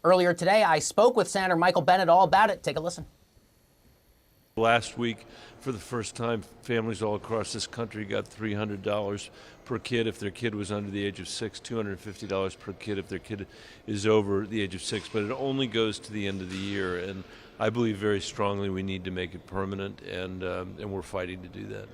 Earlier today, I spoke with Senator Michael Bennet all about it. Take a listen. Last week, for the first time, families all across this country got $300 per kid if their kid was under the age of 6, $250 per kid if their kid is over the age of 6, but it only goes to the end of the year, and I believe very strongly we need to make it permanent, and we're fighting to do that.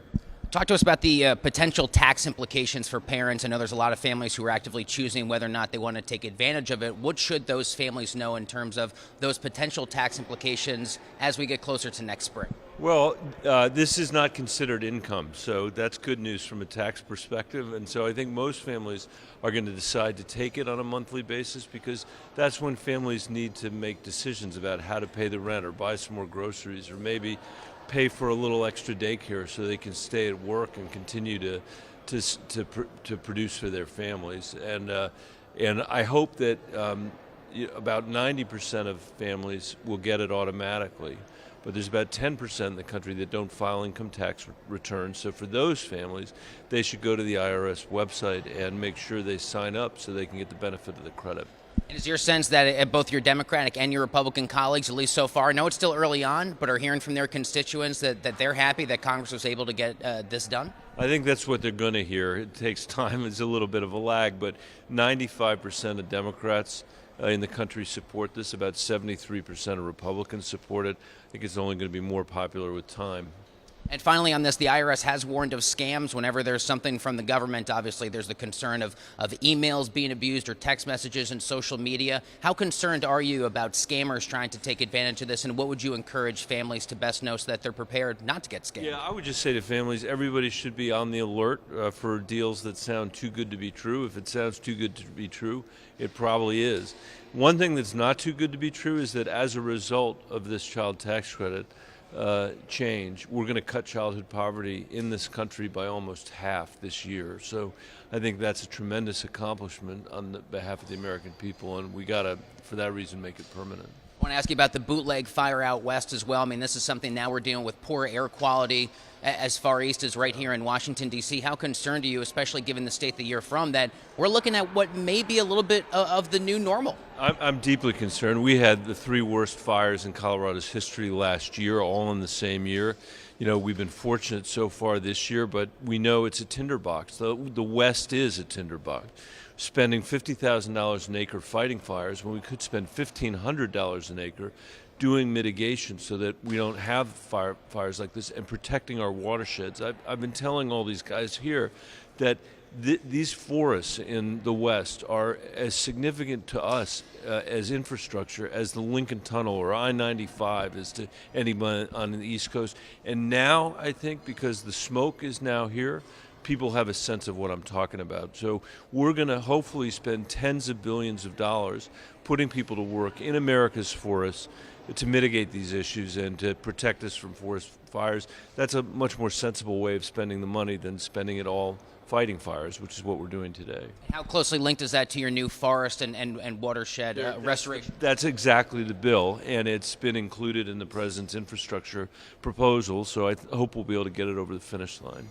Talk to us about the potential tax implications for parents. I know there's a lot of families who are actively choosing whether or not they want to take advantage of it. What should those families know in terms of those potential tax implications as we get closer to next spring? Well, this is not considered income, so that's good news from a tax perspective. And so I think most families are going to decide to take it on a monthly basis because that's when families need to make decisions about how to pay the rent or buy some more groceries or maybe pay for a little extra daycare so they can stay at work and continue to produce for their families. And I hope that about 90% of families will get it automatically. But there's about 10% in the country that don't file income tax returns. So for those families, they should go to the IRS website and make sure they sign up so they can get the benefit of the credit. And is your sense that both your Democratic and your Republican colleagues, at least so far, I know it's still early on, but are hearing from their constituents that they're happy that Congress was able to get this done? I think that's what they're going to hear. It takes time. It's a little bit of a lag, but 95% of Democrats in the country support this. About 73% of Republicans support it. I think it's only going to be more popular with time. And finally on this, the IRS has warned of scams whenever there's something from the government. Obviously, there's the concern of emails being abused or text messages and social media. How concerned are you about scammers trying to take advantage of this, and what would you encourage families to best know so that they're prepared not to get scammed? Yeah, I would just say to families, everybody should be on the alert for deals that sound too good to be true. If it sounds too good to be true, it probably is. One thing that's not too good to be true is that as a result of this child tax credit change, we're going to cut childhood poverty in this country by almost half this year. So I think that's a tremendous accomplishment on the behalf of the American people, and we got to, for that reason, make it permanent. I want to ask you about the bootleg fire out west as well. I mean, this is something now we're dealing with poor air quality as far east as right here in Washington, D.C. How concerned are you, especially given the state that you're from, that we're looking at what may be a little bit of the new normal? I'm deeply concerned. We had the 3 worst fires in Colorado's history last year, all in the same year. You know, we've been fortunate so far this year, but we know it's a tinderbox. The West is a tinderbox. Spending $50,000 an acre fighting fires when we could spend $1,500 an acre doing mitigation so that we don't have fires like this and protecting our watersheds. I've been telling all these guys here that these forests in the West are as significant to us as infrastructure as the Lincoln Tunnel or I-95 is to anybody on the East Coast. And now I think because the smoke is now here, people have a sense of what I'm talking about. So we're going to hopefully spend tens of billions of dollars putting people to work in America's forests to mitigate these issues and to protect us from forest fires. That's a much more sensible way of spending the money than spending it all fighting fires, which is what we're doing today. How closely linked is that to your new forest and watershed restoration? That's exactly the bill, and it's been included in the president's infrastructure proposal, so I hope we'll be able to get it over the finish line.